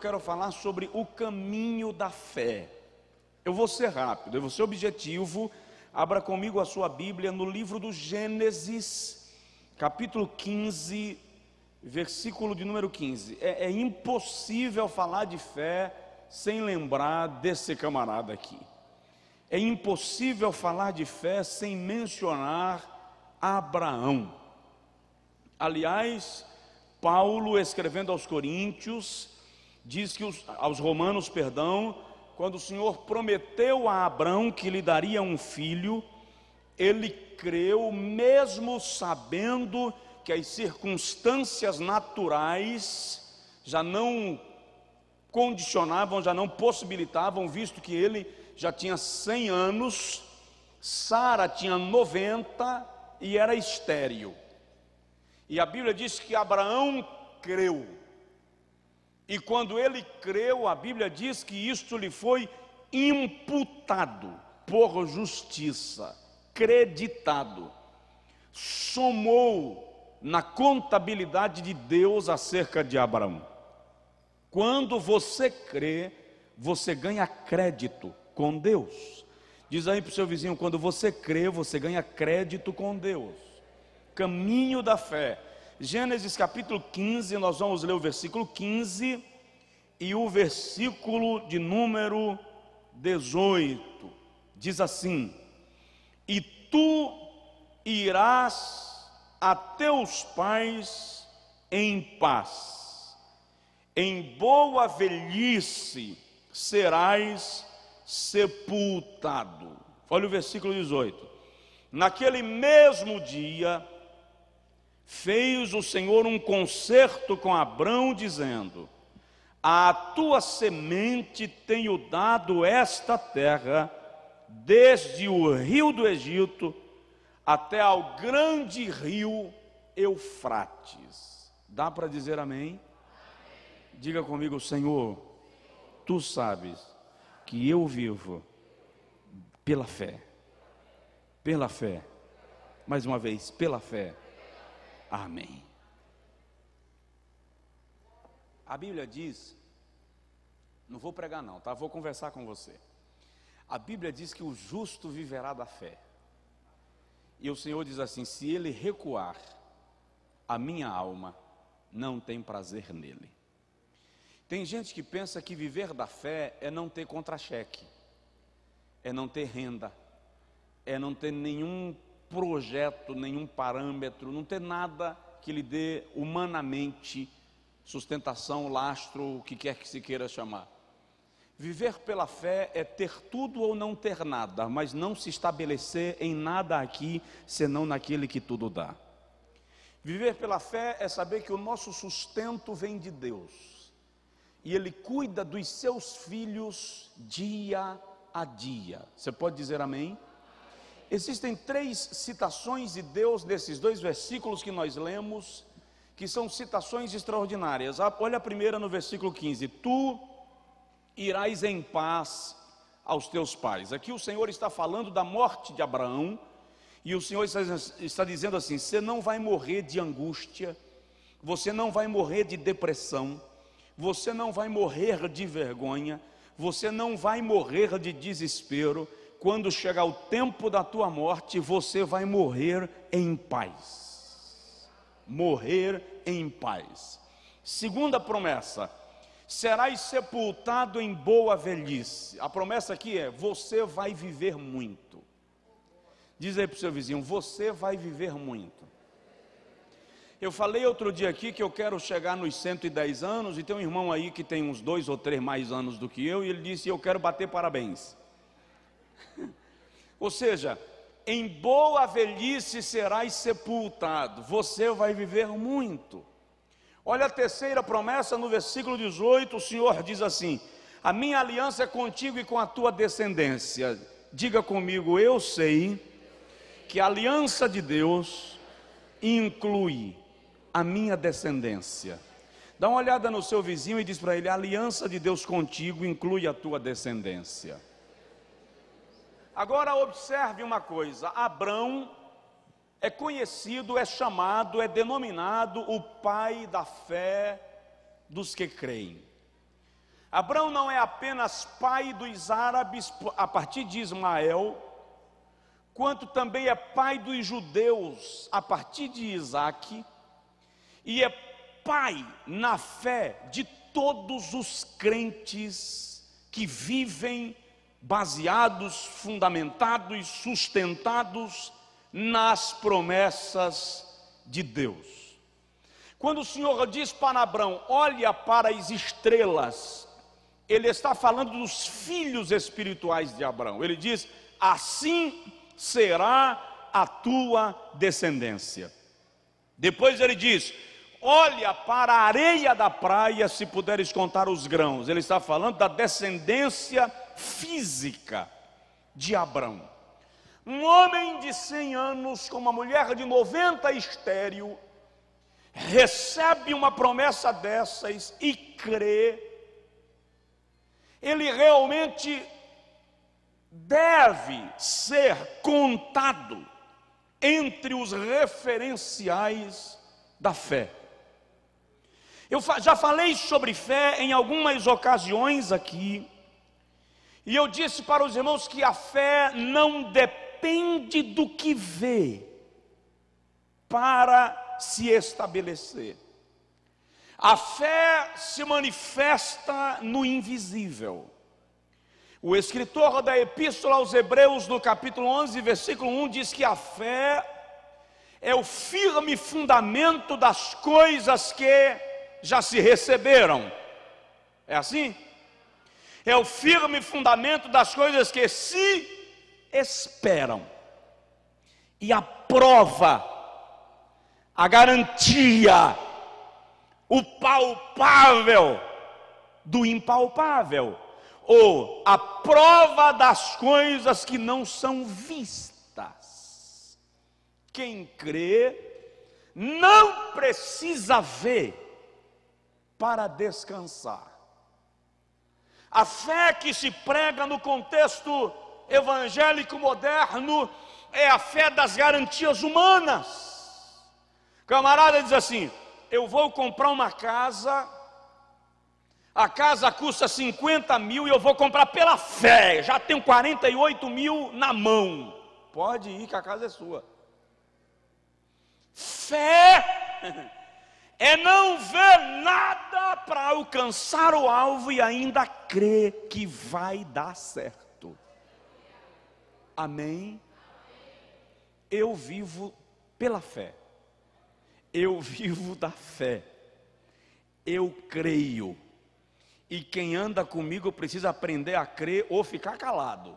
quero falar sobre o caminho da fé. Eu vou ser rápido, eu vou ser objetivo. Abra comigo a sua Bíblia no livro do Gênesis, capítulo 15, versículo de número 15. É impossível falar de fé sem lembrar desse camarada aqui. É impossível falar de fé sem mencionar Abraão. Aliás, Paulo, escrevendo aos Coríntios, diz que aos Romanos, quando o Senhor prometeu a Abraão que lhe daria um filho, ele creu, mesmo sabendo que as circunstâncias naturais já não condicionavam, já não possibilitavam, visto que ele já tinha 100 anos, Sara tinha 90 e era estéril. E a Bíblia diz que Abraão creu. E quando ele creu, a Bíblia diz que isto lhe foi imputado por justiça, creditado, somou na contabilidade de Deus acerca de Abraão. Quando você crê, você ganha crédito com Deus. Diz aí para o seu vizinho: quando você crê, você ganha crédito com Deus. Caminho da fé. Gênesis capítulo 15, nós vamos ler o versículo 15 e o versículo de número 18. Diz assim: e tu irás a teus pais em paz, em boa velhice serás sepultado. Olha o versículo 18. Naquele mesmo dia fez o Senhor um concerto com Abrão, dizendo: à tua semente tenho dado esta terra, desde o rio do Egito até ao grande rio Eufrates. Dá para dizer amém? Diga comigo: Senhor, tu sabes que eu vivo pela fé. Pela fé. Mais uma vez, pela fé. Amém. A Bíblia diz, não vou pregar não, tá? Vou conversar com você. A Bíblia diz que o justo viverá da fé. E o Senhor diz assim: se ele recuar, a minha alma não tem prazer nele. Tem gente que pensa que viver da fé é não ter contra-cheque, é não ter renda, é não ter nenhum projeto, nenhum parâmetro, não ter nada que lhe dê humanamente sustentação, lastro, o que quer que se queira chamar. Viver pela fé é ter tudo ou não ter nada, mas não se estabelecer em nada aqui, senão naquele que tudo dá. Viver pela fé é saber que o nosso sustento vem de Deus, e Ele cuida dos seus filhos dia a dia. Você pode dizer amém? Existem 3 citações de Deus nesses 2 versículos que nós lemos, que são citações extraordinárias. Olha a primeira no versículo 15: tu irás em paz aos teus pais. Aqui o Senhor está falando da morte de Abraão, e o Senhor está dizendo assim: você não vai morrer de angústia, você não vai morrer de depressão, você não vai morrer de vergonha, você não vai morrer de desespero. Quando chegar o tempo da tua morte, você vai morrer em paz. Morrer em paz. Segunda promessa: serás sepultado em boa velhice. A promessa aqui é: você vai viver muito. Diz aí para o seu vizinho: você vai viver muito. Eu falei outro dia aqui que eu quero chegar nos 110 anos, e tem um irmão aí que tem uns 2 ou 3 mais anos do que eu, e ele disse: eu quero bater parabéns. Ou seja, em boa velhice serás sepultado. Você vai viver muito. Olha a terceira promessa no versículo 18. O Senhor diz assim: a minha aliança é contigo e com a tua descendência. Diga comigo: eu sei que a aliança de Deus inclui a minha descendência. Dá uma olhada no seu vizinho e diz para ele: a aliança de Deus contigo inclui a tua descendência. Agora observe uma coisa: Abrão é conhecido, é chamado, é denominado o pai da fé dos que creem. Abraão não é apenas pai dos árabes a partir de Ismael, quanto também é pai dos judeus a partir de Isaque, e é pai na fé de todos os crentes que vivem baseados, fundamentados, sustentados nas promessas de Deus. Quando o Senhor diz para Abraão, olha para as estrelas, Ele está falando dos filhos espirituais de Abraão. Ele diz, assim será a tua descendência. Depois ele diz, olha para a areia da praia, se puderes contar os grãos. Ele está falando da descendência física de Abraão. Um homem de 100 anos com uma mulher de 90 estéril, recebe uma promessa dessas e crê. Ele realmente deve ser contado entre os referenciais da fé. Eu já falei sobre fé em algumas ocasiões aqui, e eu disse para os irmãos que a fé não depende do que vê para se estabelecer. A fé se manifesta no invisível. O escritor da Epístola aos Hebreus, no capítulo 11, versículo 1, diz que a fé é o firme fundamento das coisas que já se receberam. É assim? É o firme fundamento das coisas que se esperam. E a prova, a garantia, o palpável do impalpável, ou a prova das coisas que não são vistas. Quem crê não precisa ver para descansar. A fé que se prega no contexto evangélico moderno é a fé das garantias humanas. Camarada diz assim, eu vou comprar uma casa, a casa custa 50 mil e eu vou comprar pela fé, já tenho 48 mil na mão. Pode ir que a casa é sua. Fé é não ver nada para alcançar o alvo e ainda crer que vai dar certo. Amém? Eu vivo pela fé. Eu vivo da fé. Eu creio. E quem anda comigo precisa aprender a crer ou ficar calado.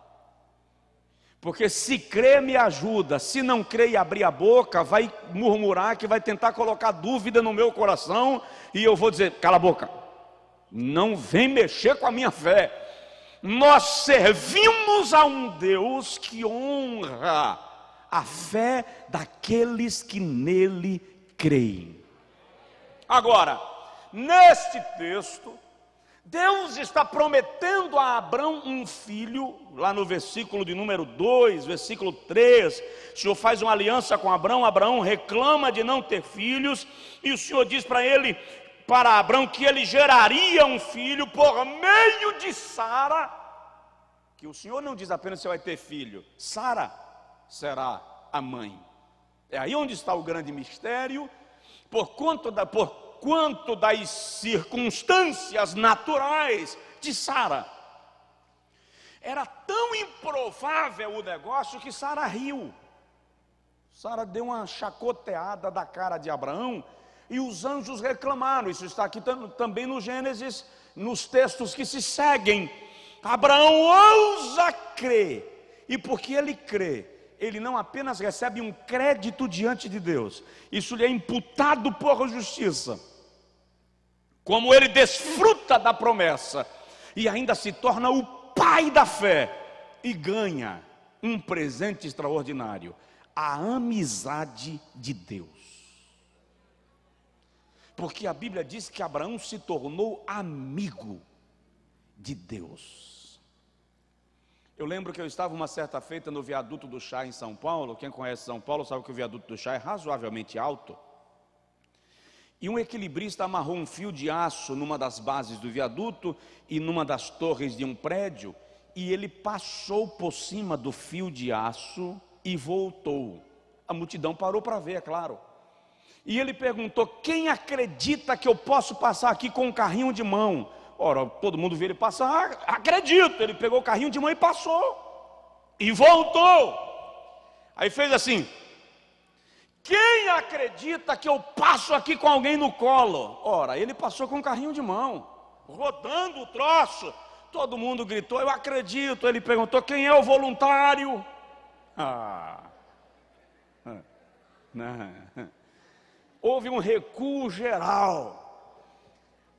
Porque se crer me ajuda, se não crer e abrir a boca, vai murmurar que vai tentar colocar dúvida no meu coração, e eu vou dizer, cala a boca, não vem mexer com a minha fé. Nós servimos a um Deus que honra a fé daqueles que nele creem. Agora, neste texto, Deus está prometendo a Abraão um filho, lá no versículo de número 2, versículo 3, o Senhor faz uma aliança com Abraão, Abraão reclama de não ter filhos, e o Senhor diz para Abraão que ele geraria um filho por meio de Sara, que o Senhor não diz apenas que você vai ter filho, Sara será a mãe. É aí onde está o grande mistério, quanto das circunstâncias naturais de Sara. Era tão improvável o negócio que Sara riu. Sara deu uma chacoteada da cara de Abraão e os anjos reclamaram. Isso está aqui também no Gênesis, nos textos que se seguem. Abraão ousa crer, e porque ele crê, ele não apenas recebe um crédito diante de Deus, isso lhe é imputado por justiça, como ele desfruta da promessa, e ainda se torna o pai da fé, e ganha um presente extraordinário, a amizade de Deus. Porque a Bíblia diz que Abraão se tornou amigo de Deus. Eu lembro que eu estava uma certa feita no viaduto do Chá em São Paulo. Quem conhece São Paulo sabe que o viaduto do Chá é razoavelmente alto. E um equilibrista amarrou um fio de aço numa das bases do viaduto e numa das torres de um prédio, e ele passou por cima do fio de aço e voltou. A multidão parou para ver, é claro. E ele perguntou: quem acredita que eu posso passar aqui com um carrinho de mão? Ora, todo mundo viu ele passar. Acredito. Ele pegou o carrinho de mão e passou. E voltou. Aí fez assim: quem acredita que eu passo aqui com alguém no colo? Ora, ele passou com um carrinho de mão, rodando o troço. Todo mundo gritou: eu acredito. Ele perguntou: quem é o voluntário? Não. Houve um recuo geral.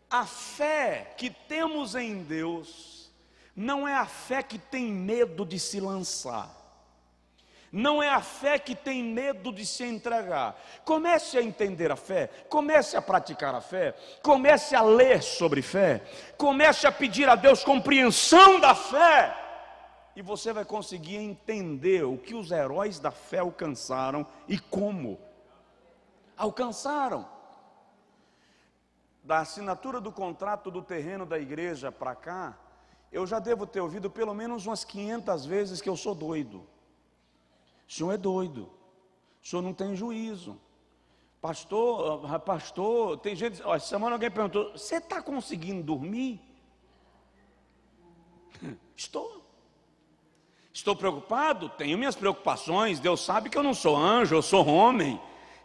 A fé que temos em Deus não é a fé que tem medo de se lançar, não é a fé que tem medo de se entregar. Comece a entender a fé, comece a praticar a fé, comece a ler sobre fé, comece a pedir a Deus compreensão da fé, e você vai conseguir entender o que os heróis da fé alcançaram e como alcançaram. Da assinatura do contrato do terreno da igreja para cá, eu já devo ter ouvido pelo menos umas 500 vezes que eu sou doido. O senhor é doido, o senhor não tem juízo. Pastor, tem gente, essa semana alguém perguntou: você está conseguindo dormir? Estou preocupado, tenho minhas preocupações, Deus sabe que eu não sou anjo, eu sou homem,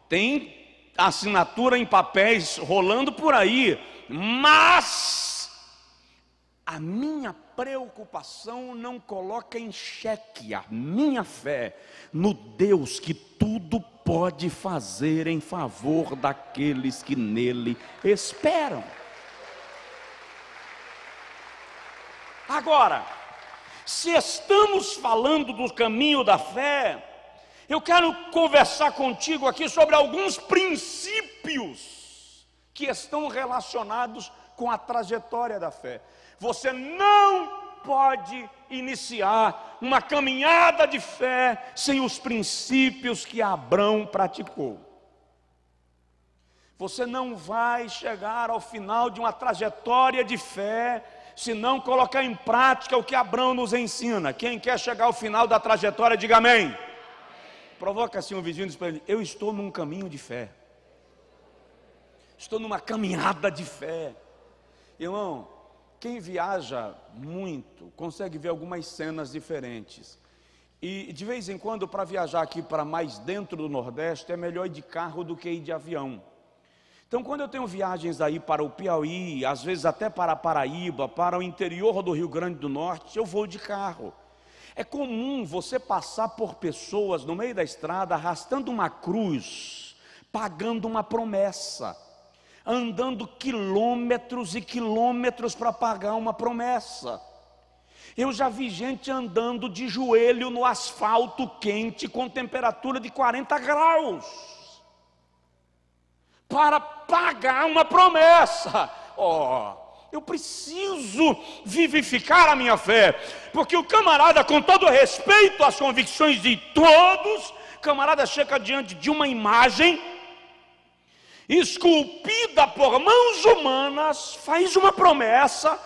tem assinatura em papéis rolando por aí, mas a minha preocupação não coloca em xeque a minha fé no Deus que tudo pode fazer em favor daqueles que nele esperam. Agora, se estamos falando do caminho da fé, eu quero conversar contigo aqui sobre alguns princípios que estão relacionados com a trajetória da fé. Você não pode iniciar uma caminhada de fé sem os princípios que Abraão praticou. Você não vai chegar ao final de uma trajetória de fé se não colocar em prática o que Abraão nos ensina. Quem quer chegar ao final da trajetória, diga amém. Provoca assim um vizinho e diz para ele: eu estou num caminho de fé, estou numa caminhada de fé. Irmão, quem viaja muito consegue ver algumas cenas diferentes. E de vez em quando, para viajar aqui para mais dentro do Nordeste, é melhor ir de carro do que ir de avião. Então, quando eu tenho viagens aí para o Piauí, às vezes até para a Paraíba, para o interior do Rio Grande do Norte, eu vou de carro. É comum você passar por pessoas no meio da estrada arrastando uma cruz, pagando uma promessa, andando quilômetros e quilômetros para pagar uma promessa. Eu já vi gente andando de joelho no asfalto quente com temperatura de 40 graus para pagar uma promessa. Eu preciso vivificar a minha fé, porque o camarada, com todo respeito às convicções de todos, camarada chega diante de uma imagem esculpida por mãos humanas, faz uma promessa,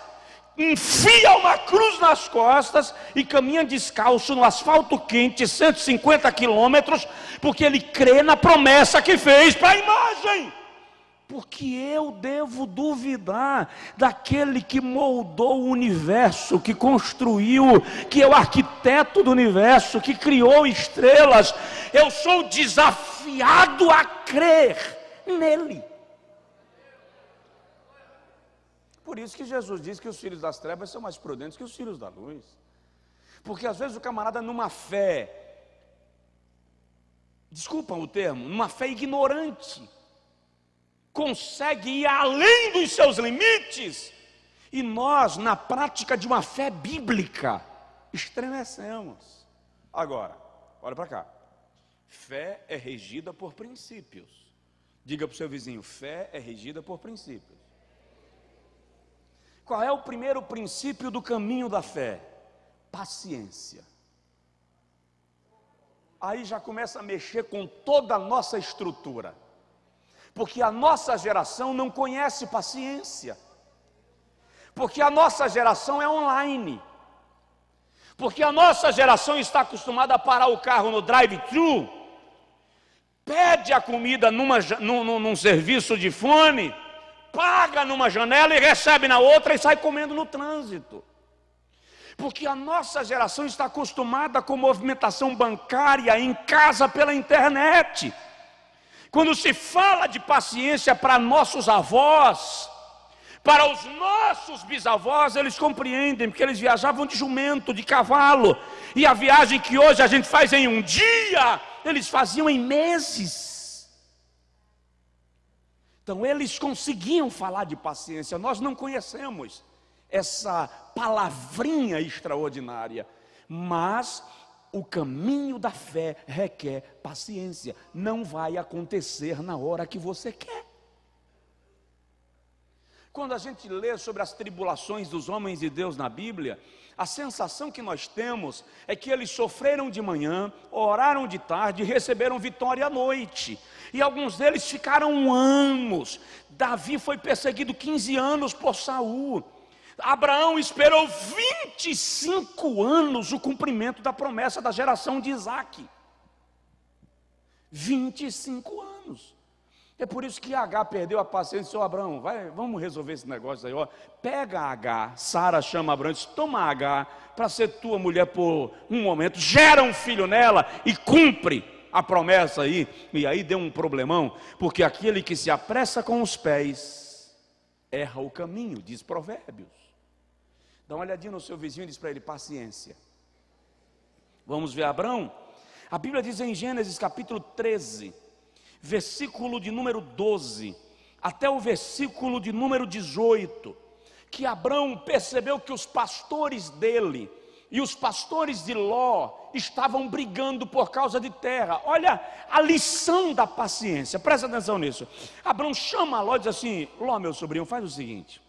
enfia uma cruz nas costas e caminha descalço no asfalto quente, 150 quilômetros, porque ele crê na promessa que fez para a imagem. Porque eu devo duvidar daquele que moldou o universo, que construiu, que é o arquiteto do universo, que criou estrelas. Eu sou desafiado a crer nele. Por isso que Jesus diz que os filhos das trevas são mais prudentes que os filhos da luz. Porque às vezes o camarada numa fé, desculpam o termo, numa fé ignorante, consegue ir além dos seus limites, e nós, na prática de uma fé bíblica, estremecemos. Agora, olha para cá, fé é regida por princípios. Diga para o seu vizinho: fé é regida por princípios. Qual é o primeiro princípio do caminho da fé? Paciência. Aí já começa a mexer com toda a nossa estrutura. Porque a nossa geração não conhece paciência. Porque a nossa geração é online. Porque a nossa geração está acostumada a parar o carro no drive-thru, pede a comida num serviço de fone, paga numa janela e recebe na outra e sai comendo no trânsito. Porque a nossa geração está acostumada com movimentação bancária em casa pela internet. Quando se fala de paciência para nossos avós, para os nossos bisavós, eles compreendem, porque eles viajavam de jumento, de cavalo, e a viagem que hoje a gente faz em um dia, eles faziam em meses. Então eles conseguiam falar de paciência. Nós não conhecemos essa palavrinha extraordinária, mas o caminho da fé requer paciência. Não vai acontecer na hora que você quer. Quando a gente lê sobre as tribulações dos homens de Deus na Bíblia, a sensação que nós temos é que eles sofreram de manhã, oraram de tarde e receberam vitória à noite. E alguns deles ficaram anos. Davi foi perseguido 15 anos por Saul. Abraão esperou 25 anos o cumprimento da promessa da geração de Isaac. 25 anos. É por isso que Agar perdeu a paciência. Abraão, vamos resolver esse negócio aí, ó. Pega Agar, Sara chama Abraão e diz: toma Agar para ser tua mulher por um momento, gera um filho nela e cumpre a promessa aí. E aí deu um problemão, porque aquele que se apressa com os pés erra o caminho, diz Provérbios. Dá uma olhadinha no seu vizinho e diz para ele: paciência. Vamos ver Abraão? A Bíblia diz em Gênesis capítulo 13, versículo de número 12, até o versículo de número 18, que Abraão percebeu que os pastores dele e os pastores de Ló estavam brigando por causa de terra. Olha a lição da paciência, presta atenção nisso. Abraão chama Ló e diz assim: Ló, meu sobrinho, faz o seguinte,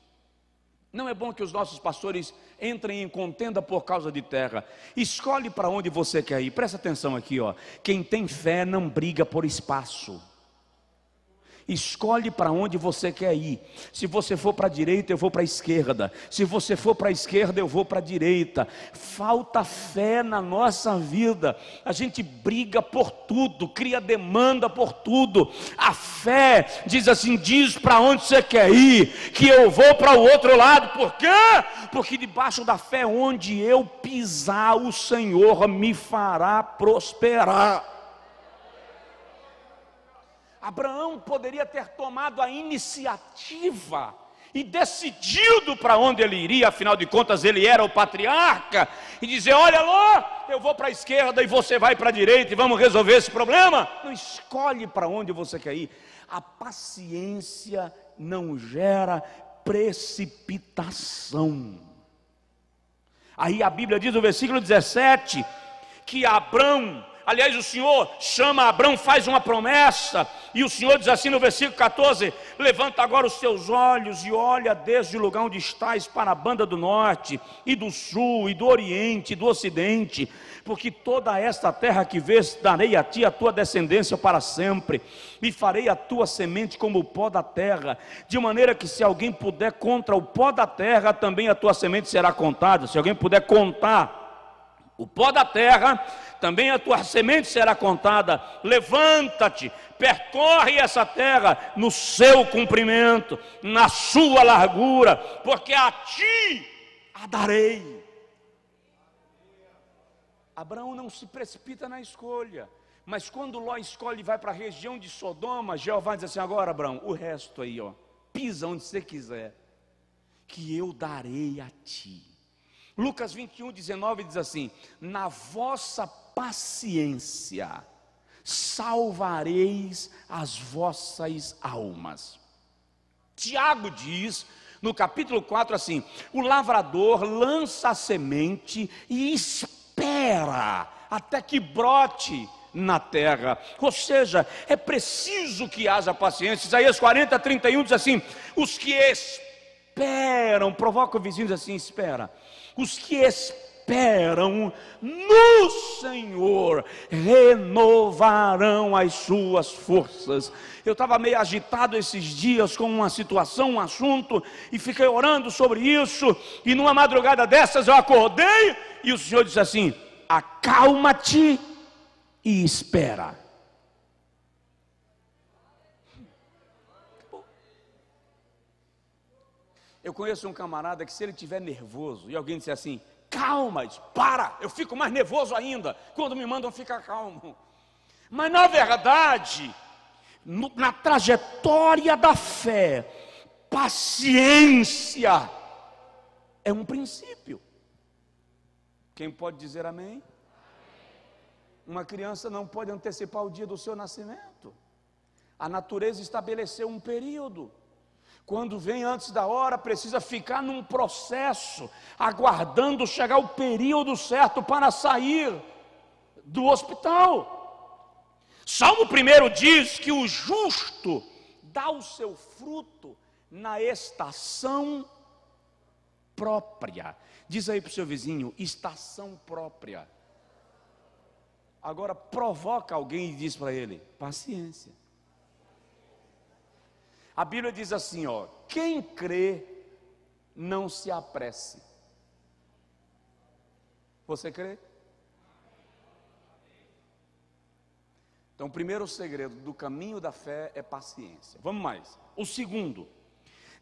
não é bom que os nossos pastores entrem em contenda por causa de terra. Escolhe para onde você quer ir. Presta atenção aqui, ó. Quem tem fé não briga por espaço. Escolhe para onde você quer ir. Se você for para a direita, eu vou para a esquerda. Se você for para a esquerda, eu vou para a direita. Falta fé na nossa vida. A gente briga por tudo, cria demanda por tudo. A fé diz assim: diz para onde você quer ir, que eu vou para o outro lado. Por quê? Porque debaixo da fé, onde eu pisar, o Senhor me fará prosperar. Abraão poderia ter tomado a iniciativa e decidido para onde ele iria, afinal de contas ele era o patriarca, e dizer: olha Ló, eu vou para a esquerda e você vai para a direita e vamos resolver esse problema. Não escolhe para onde você quer ir. A paciência não gera precipitação. Aí a Bíblia diz no versículo 17 que Abraão, aliás, o Senhor chama Abraão, faz uma promessa, e o Senhor diz assim no versículo 14: levanta agora os teus olhos e olha desde o lugar onde estás para a banda do norte, e do sul, e do oriente, e do ocidente, porque toda esta terra que vês, darei a ti a tua descendência para sempre, e farei a tua semente como o pó da terra, de maneira que se alguém puder contra o pó da terra, também a tua semente será contada. Se alguém puder contar o pó da terra, também a tua semente será contada. Levanta-te, percorre essa terra no seu comprimento, na sua largura, porque a ti a darei. Abraão não se precipita na escolha, mas quando Ló escolhe e vai para a região de Sodoma, Jeová diz assim: agora Abraão, o resto aí, ó, pisa onde você quiser, que eu darei a ti. Lucas 21, 19 diz assim: na vossa paciência salvareis as vossas almas. Tiago diz no capítulo 4 assim: o lavrador lança a semente e espera até que brote na terra. Ou seja, é preciso que haja paciência. Isaías 40, 31 diz assim: os que esperam, provoca o vizinho e diz assim: espera. Os que esperam esperam no Senhor renovarão as suas forças. Eu estava meio agitado esses dias com uma situação, um assunto, e fiquei orando sobre isso, e numa madrugada dessas eu acordei, e o Senhor disse assim: acalma-te e espera. Eu conheço um camarada que, se ele estiver nervoso e alguém disser assim: calma, para, eu fico mais nervoso ainda quando me mandam ficar calmo. Mas na verdade, na trajetória da fé, paciência é um princípio. Quem pode dizer amém? Uma criança não pode antecipar o dia do seu nascimento. A natureza estabeleceu um período. Quando vem antes da hora, precisa ficar num processo, aguardando chegar o período certo para sair do hospital. Salmo 1 diz que o justo dá o seu fruto na estação própria. Diz aí para o seu vizinho: estação própria. Agora provoca alguém e diz para ele: paciência. A Bíblia diz assim, ó: quem crê, não se apresse. Você crê? Então, o primeiro segredo do caminho da fé é paciência. Vamos mais. O segundo: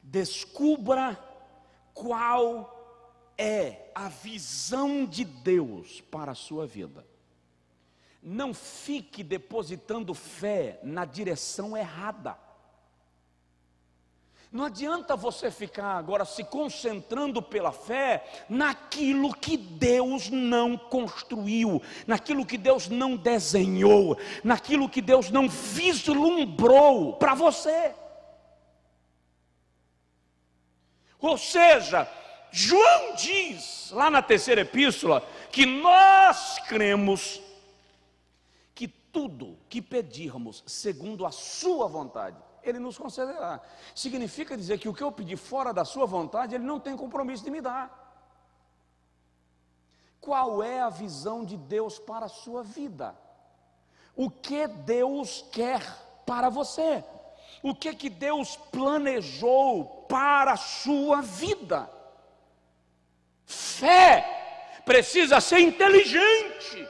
descubra qual é a visão de Deus para a sua vida. Não fique depositando fé na direção errada. Não adianta você ficar agora se concentrando pela fé naquilo que Deus não construiu, naquilo que Deus não desenhou, naquilo que Deus não vislumbrou para você. Ou seja, João diz lá na terceira epístola que nós cremos que tudo que pedirmos segundo a sua vontade, Ele nos concederá. Significa dizer que o que eu pedir fora da sua vontade, Ele não tem compromisso de me dar. Qual é a visão de Deus para a sua vida? O que Deus quer para você? O que Deus planejou para a sua vida? Fé precisa ser inteligente.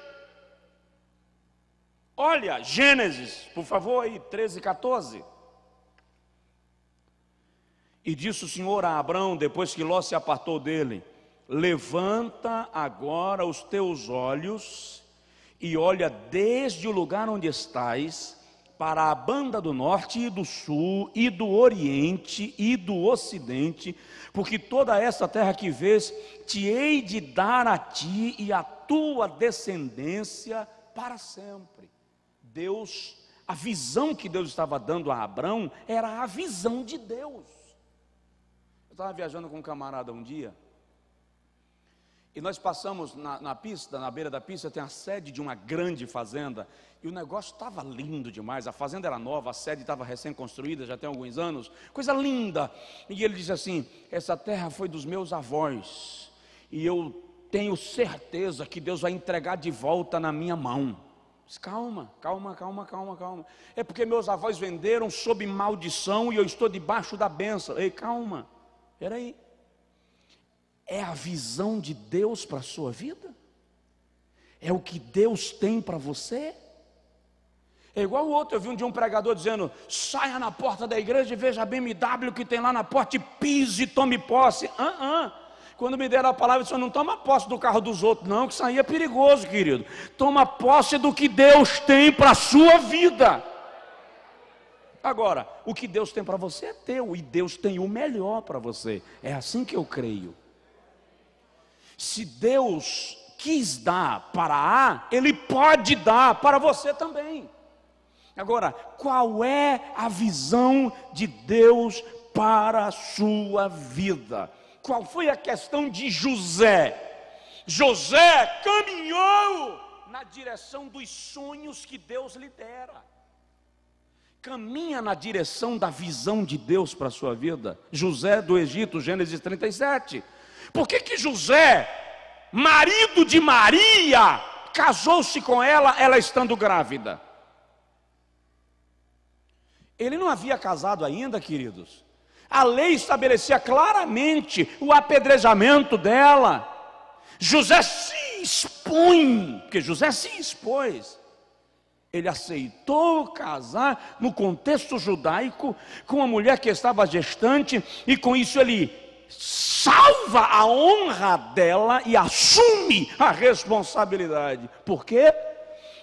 Olha, Gênesis, por favor, aí, 13, 14. E disse o Senhor a Abrão, depois que Ló se apartou dele: levanta agora os teus olhos e olha desde o lugar onde estás para a banda do norte e do sul e do oriente e do ocidente, porque toda esta terra que vês te hei de dar a ti e à tua descendência para sempre. Deus, a visão que Deus estava dando a Abrão era a visão de Deus. Eu estava viajando com um camarada um dia, e nós passamos na pista, na beira da pista, tem a sede de uma grande fazenda, e o negócio estava lindo demais. A fazenda era nova, a sede estava recém-construída, já tem alguns anos, coisa linda. E ele disse assim: essa terra foi dos meus avós, e eu tenho certeza que Deus vai entregar de volta na minha mão. Disse: calma. É porque meus avós venderam sob maldição e eu estou debaixo da bênção. Ei, calma, peraí. É a visão de Deus para a sua vida? É o que Deus tem para você? É igual o outro. Eu vi um dia um pregador dizendo: saia na porta da igreja e veja a BMW que tem lá na porta e pise e tome posse. Quando me deram a palavra, eu disse: não toma posse do carro dos outros não, que isso aí é perigoso, querido. Toma posse do que Deus tem para a sua vida. Agora, o que Deus tem para você é teu, e Deus tem o melhor para você. É assim que eu creio. Se Deus quis dar para A, Ele pode dar para você também. Agora, qual é a visão de Deus para a sua vida? Qual foi a questão de José? José caminhou na direção dos sonhos que Deus lhe dera. Caminha na direção da visão de Deus para a sua vida. José do Egito, Gênesis 37. Por que José marido de Maria, casou-se com ela, ela estando grávida. Ele não havia casado ainda, queridos. A lei estabelecia claramente o apedrejamento dela. José se expõe, porque José se expôs. Ele aceitou casar no contexto judaico com uma mulher que estava gestante, e com isso ele salva a honra dela e assume a responsabilidade. Por quê?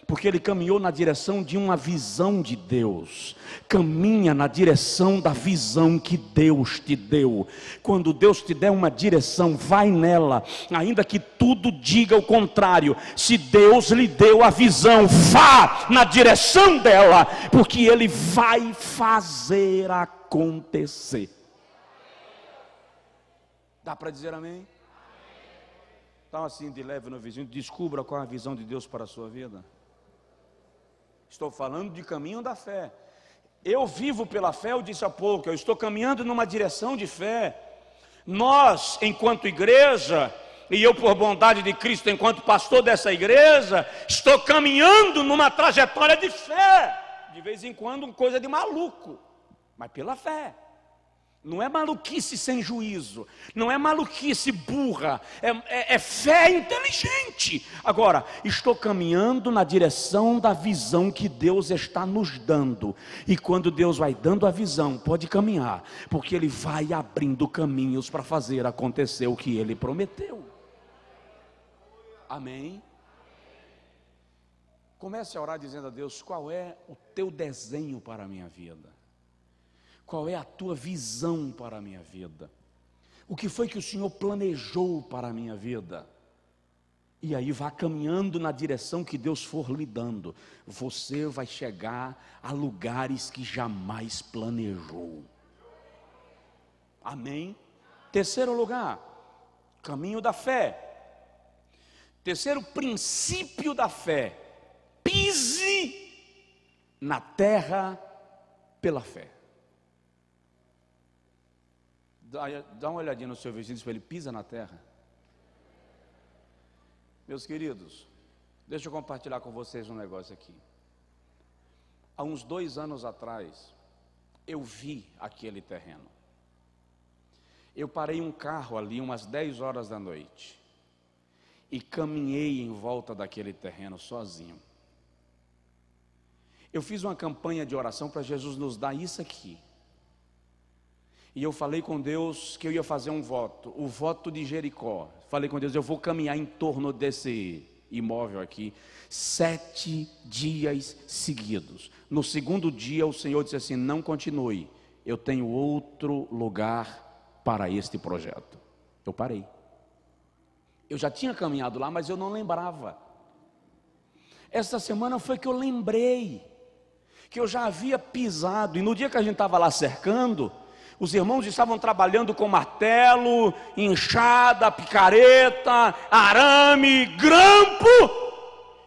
Porque ele caminhou na direção de uma visão de Deus. Caminha na direção da visão que Deus te deu. Quando Deus te der uma direção, vai nela, ainda que tudo diga o contrário. Se Deus lhe deu a visão, vá na direção dela, porque Ele vai fazer acontecer. Dá para dizer amém? Então assim, de leve no vizinho, descubra qual é a visão de Deus para a sua vida. Estou falando de caminho da fé. Eu vivo pela fé, eu disse há pouco, eu estou caminhando numa direção de fé. Nós, enquanto igreja, e eu por bondade de Cristo, enquanto pastor dessa igreja, estou caminhando numa trajetória de fé. De vez em quando, coisa de maluco, mas pela fé. Não é maluquice sem juízo, não é maluquice burra, é fé inteligente. Agora, estou caminhando na direção da visão que Deus está nos dando. E quando Deus vai dando a visão, pode caminhar, porque Ele vai abrindo caminhos para fazer acontecer o que Ele prometeu. Amém? Comece a orar dizendo a Deus: qual é o teu desenho para a minha vida? Qual é a tua visão para a minha vida? O que foi que o Senhor planejou para a minha vida? E aí vá caminhando na direção que Deus for lhe dando. Você vai chegar a lugares que jamais planejou. Amém? Terceiro lugar, caminho da fé. Terceiro princípio da fé: pise na terra pela fé. Dá uma olhadinha no seu vizinho e diz para ele: pisa na terra. Meus queridos, deixa eu compartilhar com vocês um negócio aqui. Há uns 2 anos atrás, eu vi aquele terreno. Eu parei um carro ali umas 10 horas da noite e caminhei em volta daquele terreno sozinho. Eu fiz uma campanha de oração para Jesus nos dar isso aqui. E eu falei com Deus que eu ia fazer um voto, o voto de Jericó. Falei com Deus: eu vou caminhar em torno desse imóvel aqui 7 dias seguidos. No segundo dia o Senhor disse assim: não continue, eu tenho outro lugar para este projeto. Eu parei. Eu já tinha caminhado lá, mas eu não lembrava. Essa semana foi que eu lembrei que eu já havia pisado. E no dia que a gente estava lá cercando, os irmãos estavam trabalhando com martelo, enxada, picareta, arame, grampo,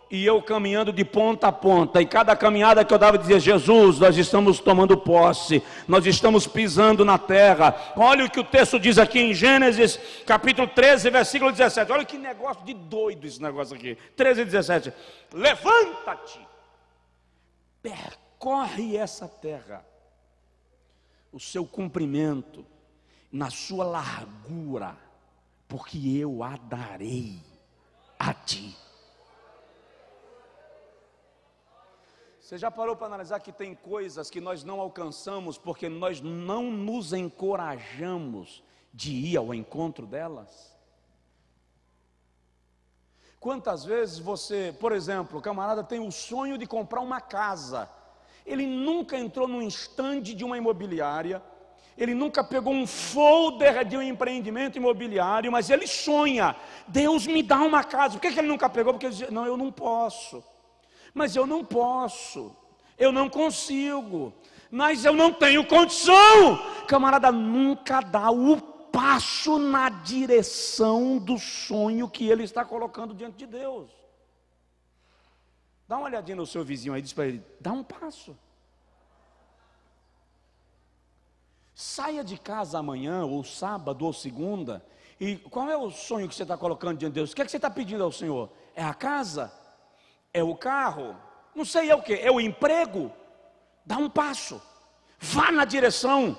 e eu caminhando de ponta a ponta. E cada caminhada que eu dava, eu dizia: Jesus, nós estamos tomando posse, nós estamos pisando na terra. Olha o que o texto diz aqui em Gênesis capítulo 13, versículo 17. Olha que negócio de doido esse negócio aqui. 13 e 17. Levanta-te, percorre essa terra, o seu comprimento, na sua largura, porque eu a darei a ti. Você já parou para analisar que tem coisas que nós não alcançamos porque nós não nos encorajamos de ir ao encontro delas? Quantas vezes você, por exemplo, o camarada tem o sonho de comprar uma casa, ele nunca entrou num estande de uma imobiliária, ele nunca pegou um folder de um empreendimento imobiliário, mas ele sonha: Deus me dá uma casa. Por que ele nunca pegou? Porque ele diz: não, eu não posso, mas eu não posso, eu não consigo, mas eu não tenho condição. Camarada nunca dá o passo na direção do sonho que ele está colocando diante de Deus. Dá uma olhadinha no seu vizinho aí, diz para ele: dá um passo. Saia de casa amanhã, ou sábado, ou segunda, E qual é o sonho que você está colocando diante de Deus? O que é que você está pedindo ao Senhor? É a casa? É o carro? Não sei, é o quê? É o emprego? Dá um passo, vá na direção,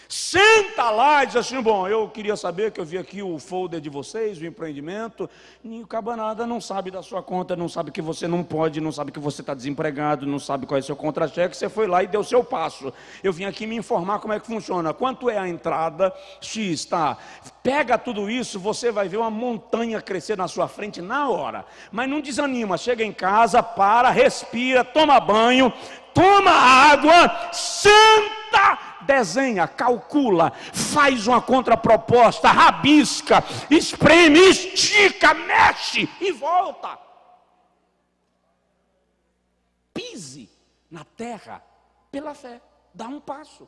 senta lá e diz assim: bom, eu queria saber, que eu vi aqui o folder de vocês, o empreendimento, e o cabanada não sabe da sua conta, não sabe que você não pode, não sabe que você está desempregado, não sabe qual é o seu contra-cheque, você foi lá e deu o seu passo. Eu vim aqui me informar como é que funciona, quanto é a entrada, X, tá? Pega tudo isso, você vai ver uma montanha crescer na sua frente na hora, mas não desanima, chega em casa, para, respira, toma banho, toma água, senta, desenha, calcula, faz uma contraproposta, rabisca, espreme, estica, mexe e volta. Pise na terra pela fé, dá um passo.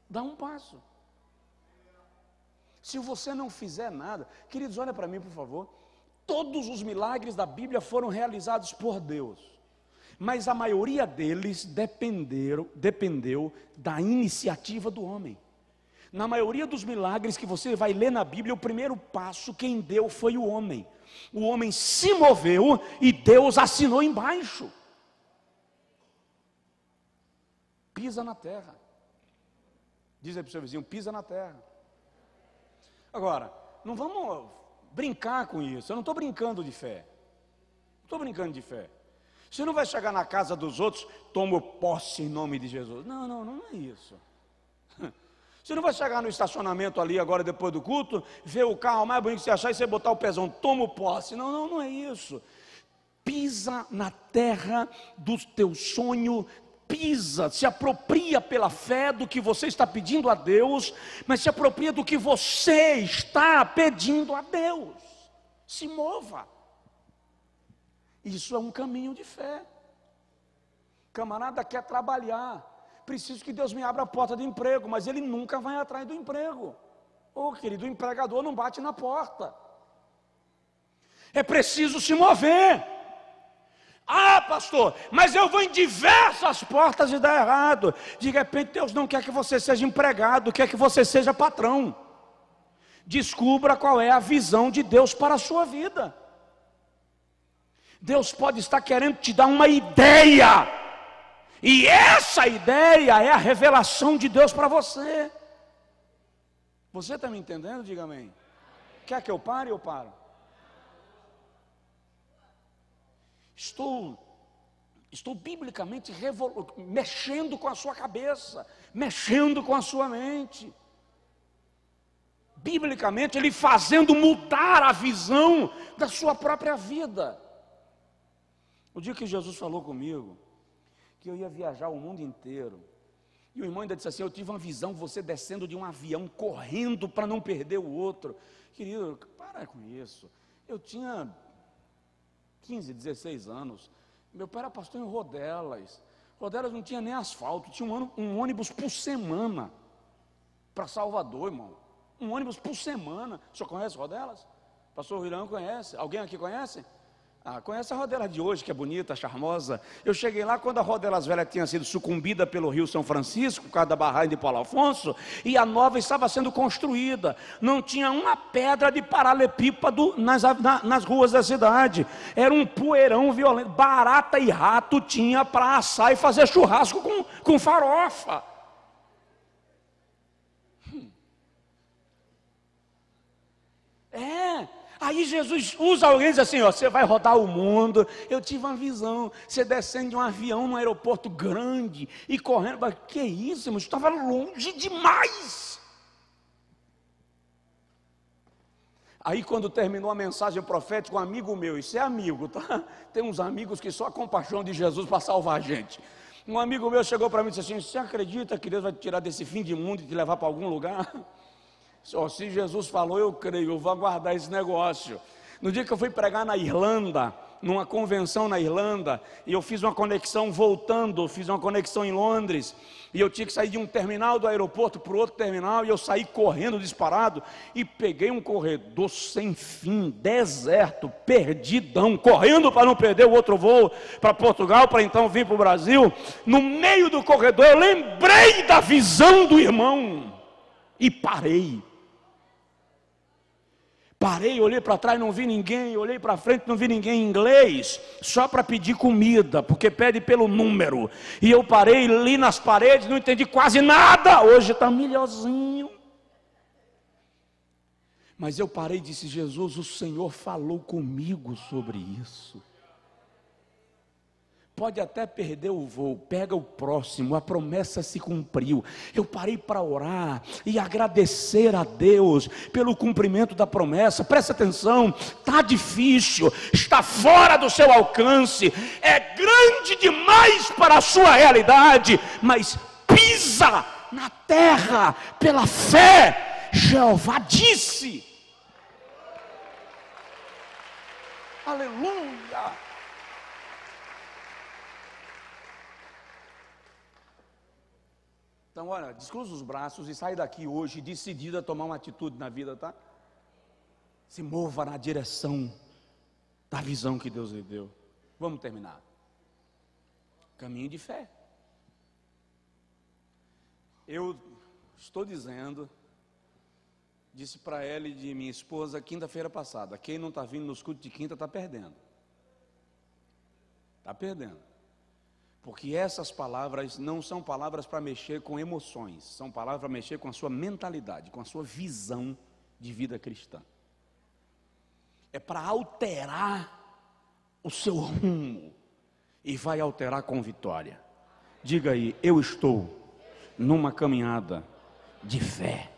Dá um passo. Se você não fizer nada, queridos, olha para mim, por favor. Todos os milagres da Bíblia foram realizados por Deus, mas a maioria deles dependeu da iniciativa do homem. Na maioria dos milagres que você vai ler na Bíblia, o primeiro passo quem deu foi o homem. O homem se moveu e Deus assinou embaixo. Pisa na terra. Diz aí para o seu vizinho: pisa na terra. Agora, não vamos brincar com isso. Eu não estou brincando de fé. Não estou brincando de fé. Você não vai chegar na casa dos outros: toma posse em nome de Jesus. Não, não é isso. Você não vai chegar no estacionamento ali agora depois do culto, ver o carro mais bonito que você achar e você botar o pezão: toma posse. Não é isso. Pisa na terra do teu sonho. Pisa, se apropria pela fé do que você está pedindo a Deus, mas se apropria do que você está pedindo a Deus. Se mova. Isso é um caminho de fé. Camarada quer trabalhar, preciso que Deus me abra a porta de emprego, mas ele nunca vai atrás do emprego. Querido, o empregador não bate na porta. É preciso se mover. Ah, pastor, mas eu vou em diversas portas e dá errado. De repente Deus não quer que você seja empregado, quer que você seja patrão. Descubra qual é a visão de Deus para a sua vida. Deus pode estar querendo te dar uma ideia, e essa ideia é a revelação de Deus para você. Você está me entendendo? Diga amém. Quer que eu pare? Eu paro. Estou biblicamente mexendo com a sua cabeça, mexendo com a sua mente. Biblicamente, ele fazendo mudar a visão da sua própria vida. O dia que Jesus falou comigo que eu ia viajar o mundo inteiro, e o irmão ainda disse assim: eu tive uma visão, você descendo de um avião, correndo para não perder o outro. Querido, para com isso. Eu tinha 15, 16 anos, meu pai era pastor em Rodelas. Rodelas não tinha nem asfalto, tinha um ônibus por semana para Salvador, irmão. Um ônibus por semana. O senhor conhece Rodelas? Pastor Rilão conhece? Alguém aqui conhece? Conhece a Rodelas de hoje, que é bonita, charmosa. Eu cheguei lá quando a Rodelas velha tinha sido sucumbida pelo Rio São Francisco, por causa da barragem de Paulo Afonso, e a nova estava sendo construída. Não tinha uma pedra de paralelepípedo nas ruas da cidade. Era um poeirão violento. Barata e rato tinha para assar e fazer churrasco com farofa. Aí Jesus usa alguém e diz assim: você vai rodar o mundo. Eu tive uma visão, você descendo de um avião num aeroporto grande e correndo. Mas que isso, irmão? Estava longe demais. Aí quando terminou a mensagem profética, um amigo meu, isso é amigo, tá? Tem uns amigos que só com a paixão de Jesus para salvar a gente. Um amigo meu chegou para mim e disse assim: você acredita que Deus vai te tirar desse fim de mundo e te levar para algum lugar? Se Jesus falou, eu creio, eu vou aguardar esse negócio. No dia que eu fui pregar na Irlanda, numa convenção na Irlanda, e eu fiz uma conexão voltando, fiz uma conexão em Londres, e eu tinha que sair de um terminal do aeroporto para o outro terminal, e eu saí correndo disparado, e peguei um corredor sem fim, deserto, perdidão, correndo para não perder o outro voo para Portugal, para então vir para o Brasil. No meio do corredor eu lembrei da visão do irmão. E parei. Parei, olhei para trás, não vi ninguém, olhei para frente, não vi ninguém em inglês, só para pedir comida, porque pede pelo número. E eu parei, li nas paredes, não entendi quase nada. Hoje está melhorzinho. Mas eu parei e disse: Jesus, o Senhor falou comigo sobre isso. Pode até perder o voo, pega o próximo, a promessa se cumpriu. Eu parei para orar e agradecer a Deus pelo cumprimento da promessa. Presta atenção, está difícil, está fora do seu alcance, é grande demais para a sua realidade, mas pisa na terra pela fé. Jeová disse. Aleluia. Então, olha, descruza os braços e sai daqui hoje decidido a tomar uma atitude na vida, tá? Se mova na direção da visão que Deus lhe deu. Vamos terminar. Caminho de fé. Eu estou dizendo, disse para ela e de minha esposa quinta-feira passada: quem não está vindo nos cultos de quinta está perdendo. Está perdendo. Porque essas palavras não são palavras para mexer com emoções, são palavras para mexer com a sua mentalidade, com a sua visão de vida cristã. É para alterar o seu rumo, e vai alterar com vitória. Diga aí: eu estou numa caminhada de fé.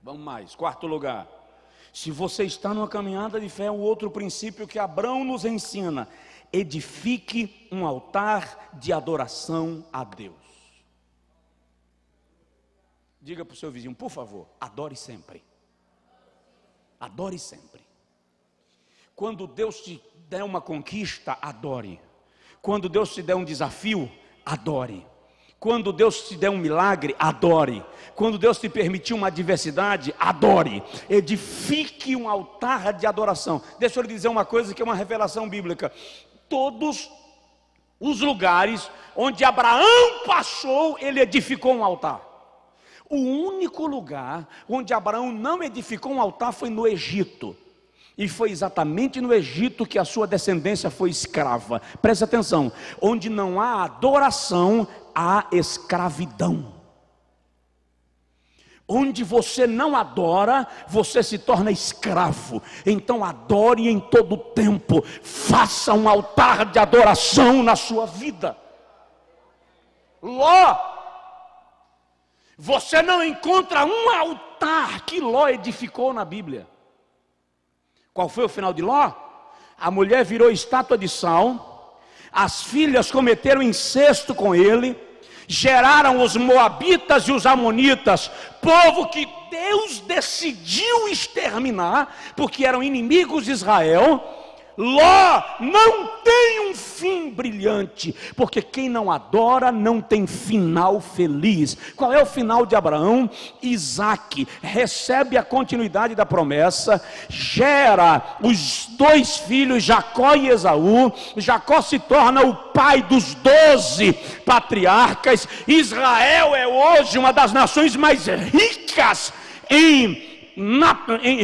Vamos mais, quarto lugar. Se você está numa caminhada de fé, o outro princípio que Abraão nos ensina: edifique um altar de adoração a Deus. Diga para o seu vizinho, por favor, adore sempre. Adore sempre. Quando Deus te der uma conquista, adore. Quando Deus te der um desafio, adore. Quando Deus te der um milagre, adore. Quando Deus te permitir uma adversidade, adore. Edifique um altar de adoração. Deixa eu lhe dizer uma coisa que é uma revelação bíblica. Todos os lugares onde Abraão passou, ele edificou um altar. O único lugar onde Abraão não edificou um altar foi no Egito. E foi exatamente no Egito que a sua descendência foi escrava. Preste atenção: onde não há adoração, há escravidão. Onde você não adora, você se torna escravo. Então adore em todo tempo. Faça um altar de adoração na sua vida. Ló, você não encontra um altar que Ló edificou na Bíblia. Qual foi o final de Ló? A mulher virou estátua de sal. As filhas cometeram incesto com ele. Geraram os moabitas e os amonitas, povo que Deus decidiu exterminar, porque eram inimigos de Israel. Ló não tem um fim brilhante, porque quem não adora não tem final feliz. Qual é o final de Abraão? Isaac recebe a continuidade da promessa, gera os dois filhos, Jacó e Esaú. Jacó se torna o pai dos 12 patriarcas. Israel é hoje uma das nações mais ricas em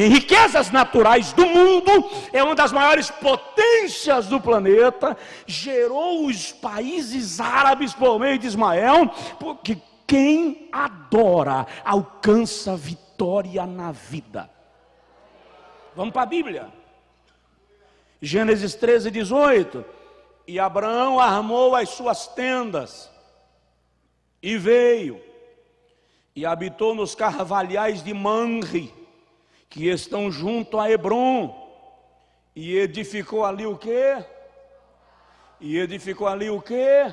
riquezas naturais do mundo, é uma das maiores potências do planeta, gerou os países árabes por meio de Ismael, porque quem adora alcança vitória na vida. Vamos para a Bíblia. Gênesis 13:18. E Abraão armou as suas tendas e veio e habitou nos carvalhais de Manre, que estão junto a Hebrom, e edificou ali o quê? E edificou ali o quê?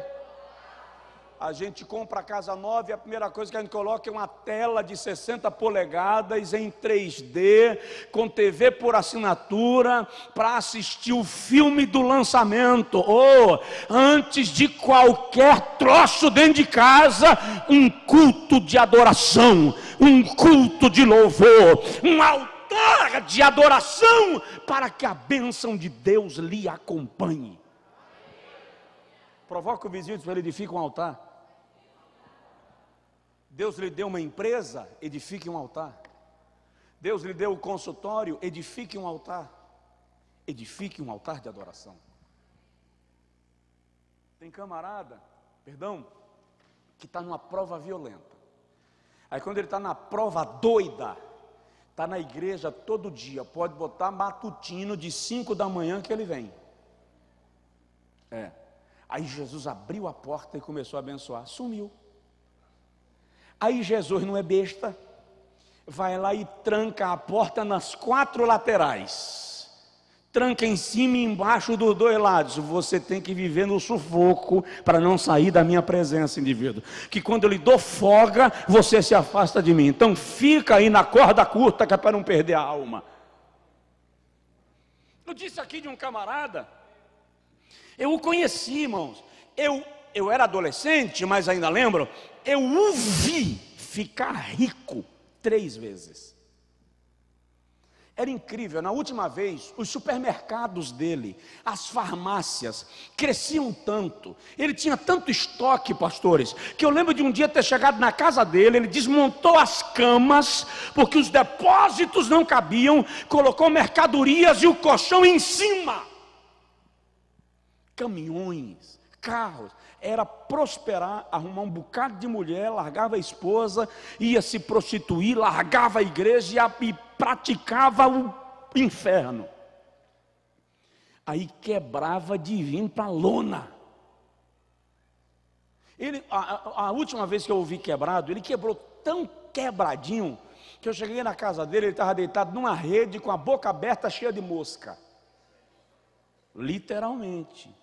A gente compra a casa nova e a primeira coisa que a gente coloca é uma tela de 60 polegadas em 3D, com TV por assinatura, para assistir o filme do lançamento. Ou, antes de qualquer troço dentro de casa, um culto de adoração, um culto de louvor, um altar de adoração, para que a bênção de Deus lhe acompanhe. Provoca o vizinho e diz para ele: edifica um altar. Deus lhe deu uma empresa, edifique um altar. Deus lhe deu o consultório, edifique um altar. Edifique um altar de adoração. Tem camarada, que está numa prova violenta. Aí quando ele está na prova doida, está na igreja todo dia, pode botar matutino de 5 da manhã que ele vem. Aí Jesus abriu a porta e começou a abençoar, sumiu. Aí Jesus não é besta, vai lá e tranca a porta nas 4 laterais. Tranca em cima e embaixo dos 2 lados. Você tem que viver no sufoco para não sair da minha presença, indivíduo. Que quando eu lhe dou folga, você se afasta de mim. Então fica aí na corda curta, que é para não perder a alma. Eu disse aqui de um camarada, eu o conheci, irmãos. Eu era adolescente, mas ainda lembro, eu o vi ficar rico 3 vezes. Era incrível, na última vez, os supermercados dele, as farmácias, cresciam tanto, ele tinha tanto estoque, pastores, que eu lembro de um dia ter chegado na casa dele, ele desmontou as camas, porque os depósitos não cabiam, colocou mercadorias e o colchão em cima, caminhões, carros, era prosperar, arrumar um bocado de mulher, largava a esposa, ia se prostituir, largava a igreja e praticava o inferno. Aí quebrava de vir para a lona. A última vez que eu o vi quebrado, ele quebrou tão quebradinho, que eu cheguei na casa dele, ele estava deitado numa rede com a boca aberta, cheia de mosca. Literalmente.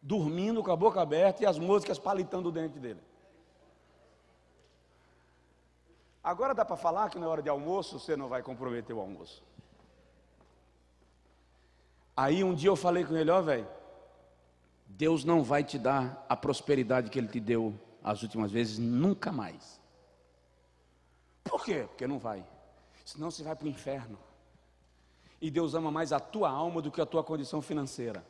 Dormindo com a boca aberta e as moscas palitando o dente dele. Agora dá para falar que na hora de almoço você não vai comprometer o almoço. Aí um dia eu falei com ele, velho, Deus não vai te dar a prosperidade que Ele te deu as últimas vezes, nunca mais. Por quê? Porque não vai. Senão você vai para o inferno. E Deus ama mais a tua alma do que a tua condição financeira.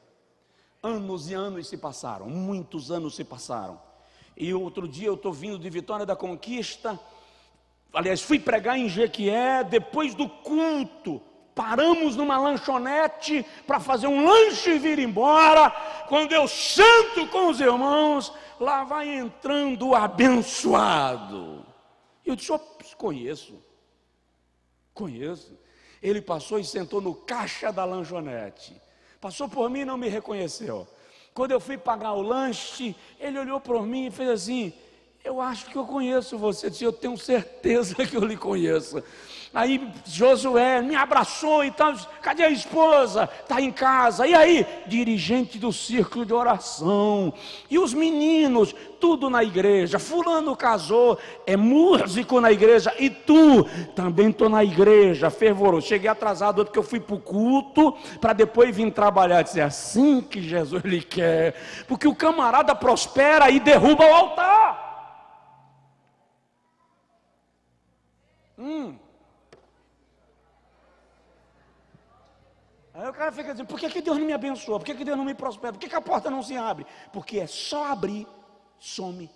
Anos e anos se passaram, muitos anos se passaram. E outro dia eu estou vindo de Vitória da Conquista, aliás, fui pregar em Jequié, depois do culto, paramos numa lanchonete para fazer um lanche e vir embora. Quando eu sento com os irmãos, lá vai entrando o abençoado. Eu disse, conheço. Ele passou e sentou no caixa da lanchonete. Passou por mim e não me reconheceu. Quando eu fui pagar o lanche, ele olhou por mim e fez assim, eu acho que eu conheço você. Eu disse, eu tenho certeza que eu lhe conheço. Aí Josué me abraçou e tal, cadê a esposa? Está em casa. E aí? Dirigente do círculo de oração. E os meninos, tudo na igreja. Fulano casou, é músico na igreja. E tu? Também estou na igreja, fervoroso. Cheguei atrasado porque eu fui para o culto, para depois vir trabalhar. Disse, é assim que Jesus lhe quer. Porque o camarada prospera e derruba o altar. Aí o cara fica dizendo, por que Deus não me abençoa? Por que Deus não me prospera? Por que a porta não se abre? Porque é só abrir, some.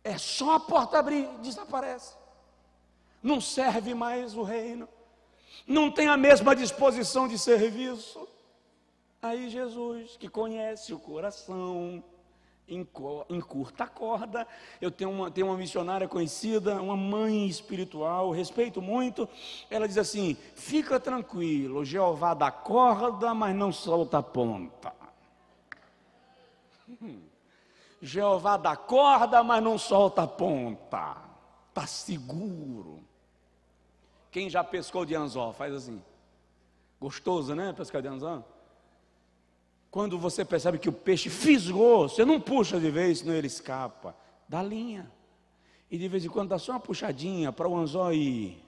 É só a porta abrir, desaparece. Não serve mais o reino. Não tem a mesma disposição de serviço. Aí Jesus, que conhece o coração, encurta a corda. Eu tenho uma missionária conhecida, uma mãe espiritual, respeito muito. Ela diz assim, fica tranquilo, Jeová dá corda, mas não solta a ponta. Jeová dá corda, mas não solta a ponta. Está seguro. Quem já pescou de anzol, faz assim. Gostoso, né, pescar de anzol? Quando você percebe que o peixe fisgou, você não puxa de vez, senão ele escapa. Dá linha. E de vez em quando dá só uma puxadinha para o anzol ir.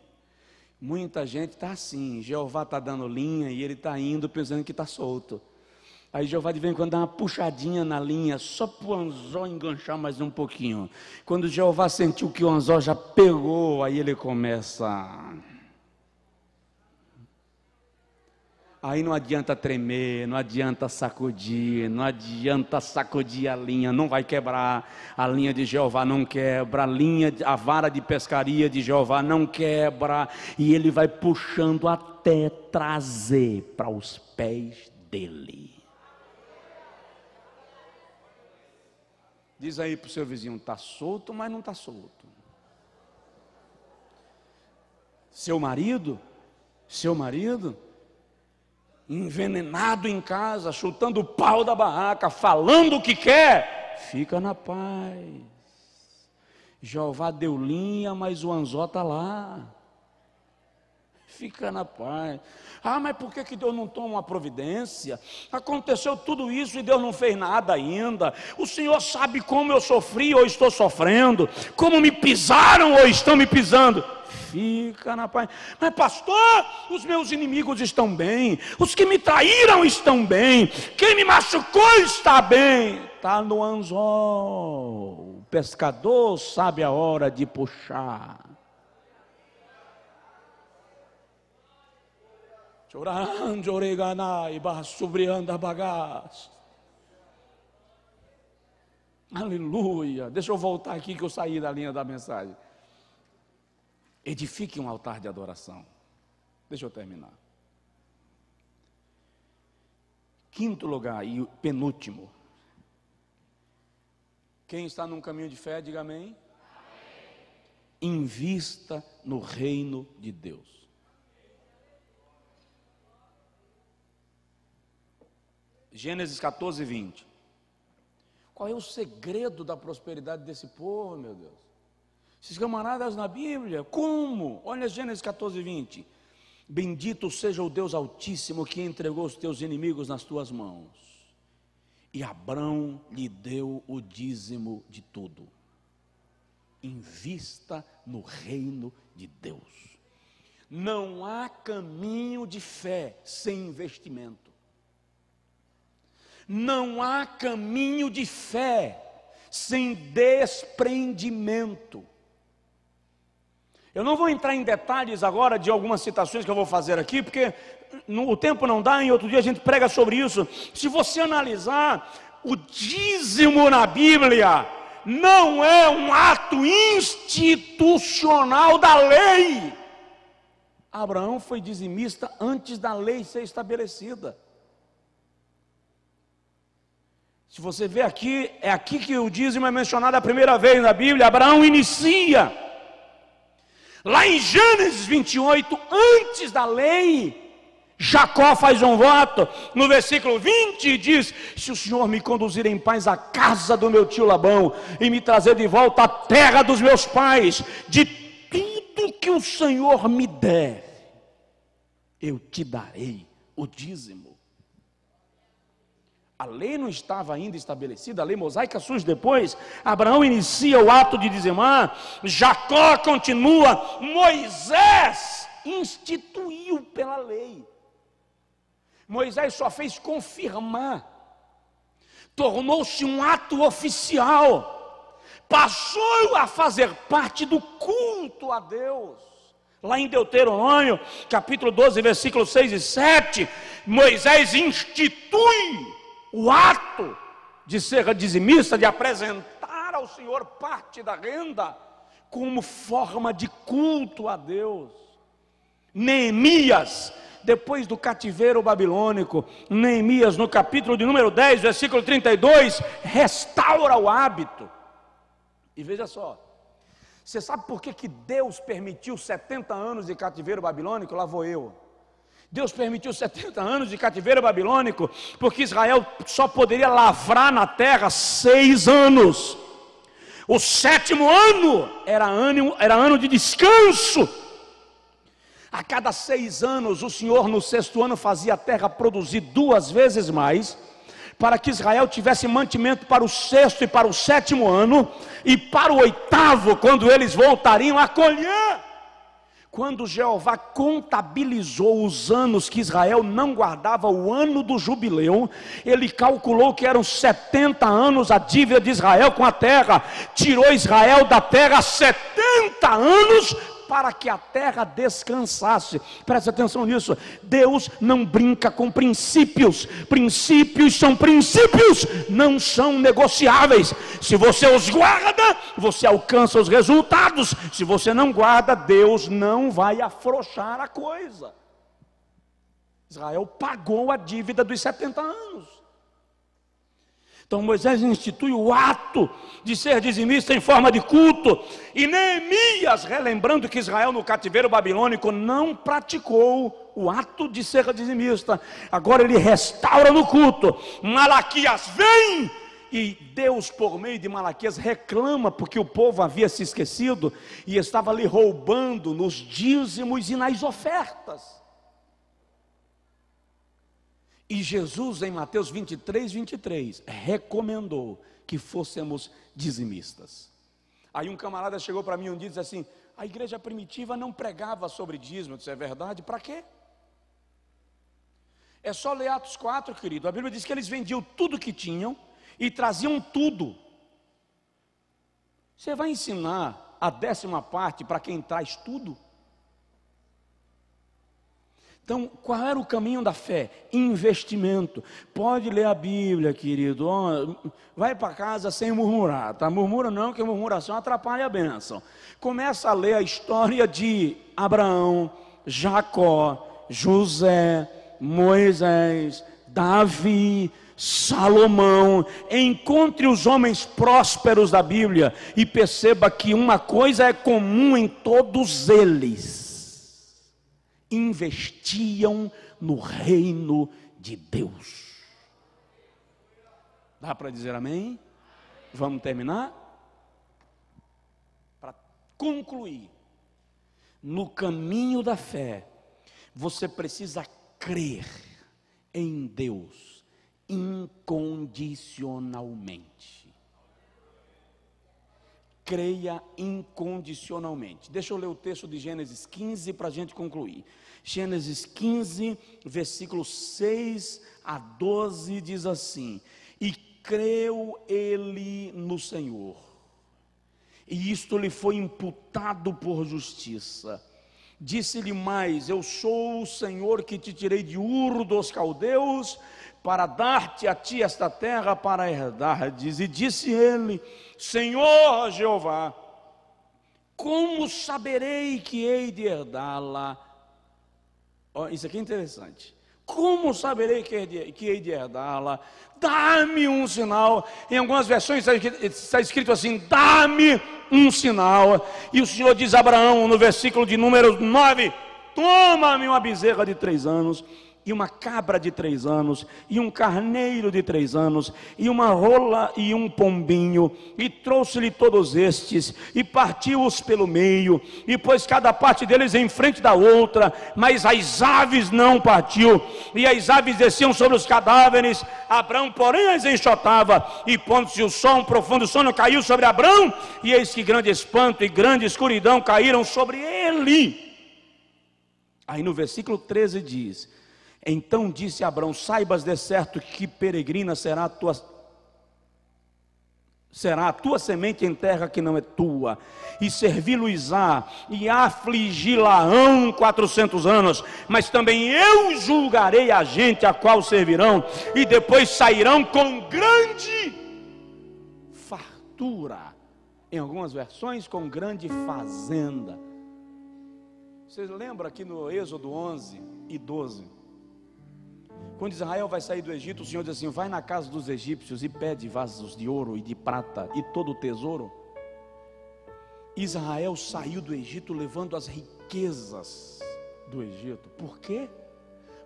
Muita gente está assim, Jeová está dando linha e ele está indo pensando que está solto. Aí Jeová de vez em quando dá uma puxadinha na linha, só para o anzol enganchar mais um pouquinho. Quando Jeová sentiu que o anzol já pegou, aí ele começa Aí não adianta tremer, não adianta sacudir, não adianta sacudir a linha, não vai quebrar. A linha de Jeová não quebra, a vara de pescaria de Jeová não quebra. E ele vai puxando até trazer para os pés dele. Diz aí para o seu vizinho, está solto, mas não está solto. Seu marido, envenenado em casa, chutando o pau da barraca, falando o que quer, fica na paz. Jeová deu linha, mas o anzol está lá. Fica na paz. Ah, mas por que Deus não toma uma providência? Aconteceu tudo isso e Deus não fez nada ainda. O Senhor sabe como eu sofri ou estou sofrendo, como me pisaram ou estão me pisando. Fica na paz. Mas pastor, os meus inimigos estão bem, os que me traíram estão bem, quem me machucou está bem. Está no anzol. O pescador sabe a hora de puxar. Chorando, oreganai, subrianda bagaço. Aleluia. Deixa eu voltar aqui que eu saí da linha da mensagem. Edifique um altar de adoração. Deixa eu terminar. Quinto lugar e penúltimo. Quem está num caminho de fé, diga amém. Amém. Invista no reino de Deus. Gênesis 14, 20. Qual é o segredo da prosperidade desse povo, meu Deus? Esses camaradas na Bíblia, como? Olha Gênesis 14, 20. Bendito seja o Deus Altíssimo que entregou os teus inimigos nas tuas mãos. E Abrão lhe deu o dízimo de tudo. Invista no reino de Deus. Não há caminho de fé sem investimento. Não há caminho de fé sem desprendimento. Eu não vou entrar em detalhes agora de algumas citações que eu vou fazer aqui, porque o tempo não dá, em outro dia a gente prega sobre isso. Se você analisar o dízimo na Bíblia, não é um ato institucional da lei. Abraão foi dizimista antes da lei ser estabelecida. Se você vê aqui, é aqui que o dízimo é mencionado a primeira vez na Bíblia. Abraão inicia. Lá em Gênesis 28, antes da lei, Jacó faz um voto. No versículo 20 diz: se o Senhor me conduzir em paz à casa do meu tio Labão e me trazer de volta à terra dos meus pais, de tudo que o Senhor me der, eu te darei o dízimo. A lei não estava ainda estabelecida, a lei mosaica surge depois. Abraão inicia o ato de dizimar, Jacó continua, Moisés instituiu pela lei. Moisés só fez confirmar, tornou-se um ato oficial, passou a fazer parte do culto a Deus. Lá em Deuteronômio, capítulo 12, versículos 6 e 7, Moisés institui o ato de ser dizimista, de apresentar ao Senhor parte da renda, como forma de culto a Deus. Neemias, depois do cativeiro babilônico, Neemias no capítulo de número 10, versículo 32, restaura o hábito. E veja só, você sabe por que Deus permitiu 70 anos de cativeiro babilônico? Lá vou eu. Deus permitiu 70 anos de cativeiro babilônico, porque Israel só poderia lavrar na terra 6 anos. O 7º ano era ano de descanso. A cada 6 anos, o Senhor no 6º ano fazia a terra produzir 2 vezes mais, para que Israel tivesse mantimento para o 6º e para o 7º ano, e para o 8º, quando eles voltariam a colher. Quando Jeová contabilizou os anos que Israel não guardava o ano do jubileu, ele calculou que eram 70 anos a dívida de Israel com a terra, tirou Israel da terra 70 anos para que a terra descansasse. Preste atenção nisso. Deus não brinca com princípios. Princípios são princípios, não são negociáveis. Se você os guarda, você alcança os resultados. Se você não guarda, Deus não vai afrouxar a coisa. Israel pagou a dívida dos 70 anos. Então Moisés institui o ato de ser dizimista em forma de culto. E Neemias, relembrando que Israel no cativeiro babilônico não praticou o ato de ser dizimista, agora ele restaura no culto. Malaquias vem, e Deus, por meio de Malaquias, reclama porque o povo havia se esquecido e estava lhe roubando nos dízimos e nas ofertas. E Jesus, em Mateus 23, recomendou que fôssemos dizimistas. Aí um camarada chegou para mim um dia e disse assim: a igreja primitiva não pregava sobre dízimo. Eu disse: é verdade? Para quê? É só ler Atos 4, querido. A Bíblia diz que eles vendiam tudo que tinham e traziam tudo. Você vai ensinar a 10ª parte para quem traz tudo? Então, qual era o caminho da fé? Investimento. Pode ler a Bíblia, querido. Vai para casa sem murmurar, tá? Murmura não, que a murmuração atrapalha a bênção. Começa a ler a história de Abraão, Jacó, José, Moisés, Davi, Salomão. Encontre os homens prósperos da Bíblia e perceba que uma coisa é comum em todos eles: investiam no reino de Deus. Dá para dizer amém? Vamos terminar? Para concluir, no caminho da fé, você precisa crer em Deus incondicionalmente. Creia incondicionalmente. Deixa eu ler o texto de Gênesis 15 para a gente concluir. Gênesis 15, versículos 6 a 12 diz assim: e creu ele no Senhor, e isto lhe foi imputado por justiça. Disse-lhe mais: eu sou o Senhor que te tirei de Ur dos Caldeus, para dar-te a ti esta terra para herdardes. E disse ele: Senhor Jeová, como saberei que hei de herdá-la? Isso aqui é interessante. Como saberei que hei de herdá-la? Dá-me um sinal. Em algumas versões está escrito assim: dá-me um sinal. E o Senhor diz a Abraão, no versículo de número 9: toma-me uma bezerra de 3 anos, e uma cabra de 3 anos, e um carneiro de 3 anos, e uma rola e um pombinho, e trouxe-lhe todos estes, e partiu-os pelo meio, e pôs cada parte deles em frente da outra, mas as aves não partiu, e as aves desciam sobre os cadáveres. Abrão, porém, as enxotava, e pondo-se o sol, um profundo sono caiu sobre Abrão, e eis que grande espanto e grande escuridão caíram sobre ele. Aí no versículo 13 diz: então disse Abrão: saibas de certo que peregrina será a tua semente em terra que não é tua, e servi-lo-á e afligi-la-ão 400 anos, mas também eu julgarei a gente a qual servirão, e depois sairão com grande fartura. Em algumas versões, com grande fazenda. Vocês lembram aqui no Êxodo 11 e 12? Quando Israel vai sair do Egito, o Senhor diz assim: vai na casa dos egípcios e pede vasos de ouro e de prata e todo o tesouro. Israel saiu do Egito levando as riquezas do Egito. Por quê?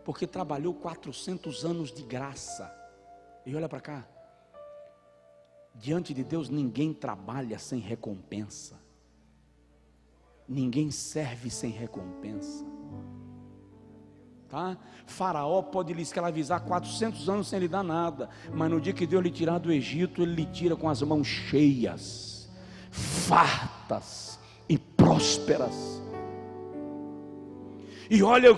Porque trabalhou 400 anos de graça. E olha para cá, diante de Deus ninguém trabalha sem recompensa, ninguém serve sem recompensa. Tá? Faraó pode lhe escravizar 400 anos sem lhe dar nada, mas no dia que Deus lhe tirar do Egito, Ele lhe tira com as mãos cheias, fartas e prósperas. E olha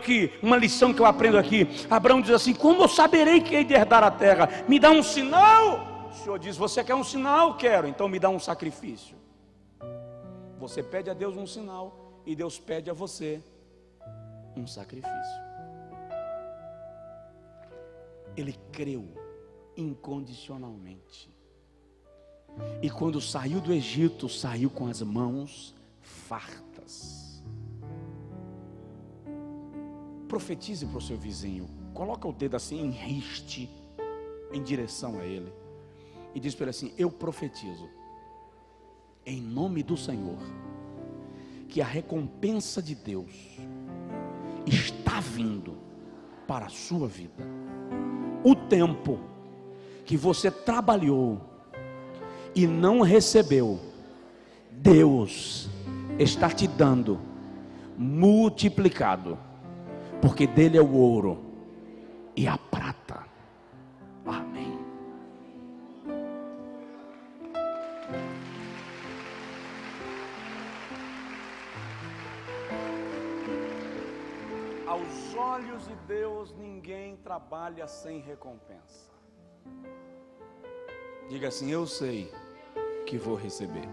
uma lição que eu aprendo aqui. Abraão diz assim: como eu saberei que hei de herdar a terra? Me dá um sinal. O Senhor diz: você quer um sinal? Quero, então me dá um sacrifício. Você pede a Deus um sinal, E Deus pede a você um sacrifício. Ele creu incondicionalmente. E quando saiu do Egito, saiu com as mãos fartas. Profetize para o seu vizinho. Coloca o dedo assim em riste, em direção a ele. E diz para ele assim: eu profetizo, em nome do Senhor, que a recompensa de Deus está vindo para a sua vida. O tempo que você trabalhou e não recebeu, Deus está te dando multiplicado, porque dele é o ouro e a prata. Amém. Aos olhos de Deus, ninguém trabalha sem recompensa. Diga assim: eu sei que vou receber.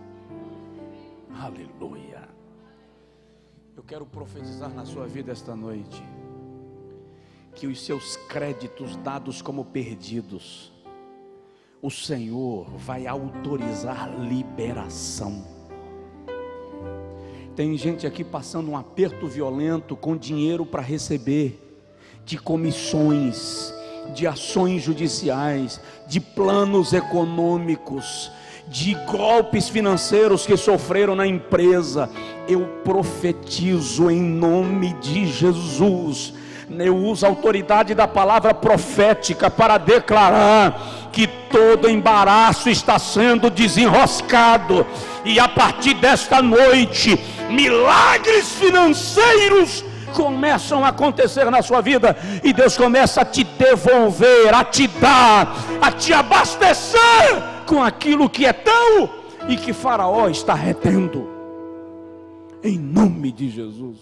Aleluia. Eu quero profetizar na sua vida esta noite, que os seus créditos dados como perdidos, o Senhor vai autorizar liberação. Tem gente aqui passando um aperto violento com dinheiro para receber, de comissões, de ações judiciais, de planos econômicos, de golpes financeiros que sofreram na empresa. Eu profetizo em nome de Jesus. Eu uso a autoridade da palavra profética para declarar que todo embaraço está sendo desenroscado, e a partir desta noite, milagres financeiros começam a acontecer na sua vida, e Deus começa a te devolver, a te dar, a te abastecer com aquilo que é teu e que Faraó está retendo. Em nome de Jesus.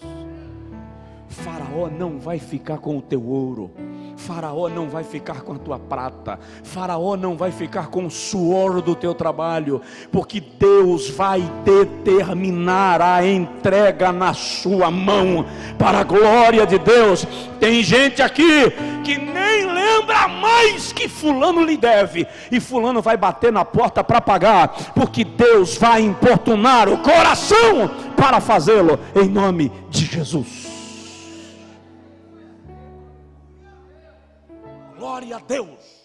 Faraó não vai ficar com o teu ouro, Faraó não vai ficar com a tua prata, Faraó não vai ficar com o suor do teu trabalho, porque Deus vai determinar a entrega na sua mão, para a glória de Deus. Tem gente aqui que nem lembra mais que fulano lhe deve, e fulano vai bater na porta para pagar, porque Deus vai importunar o coração para fazê-lo, em nome de Jesus. Glória a Deus.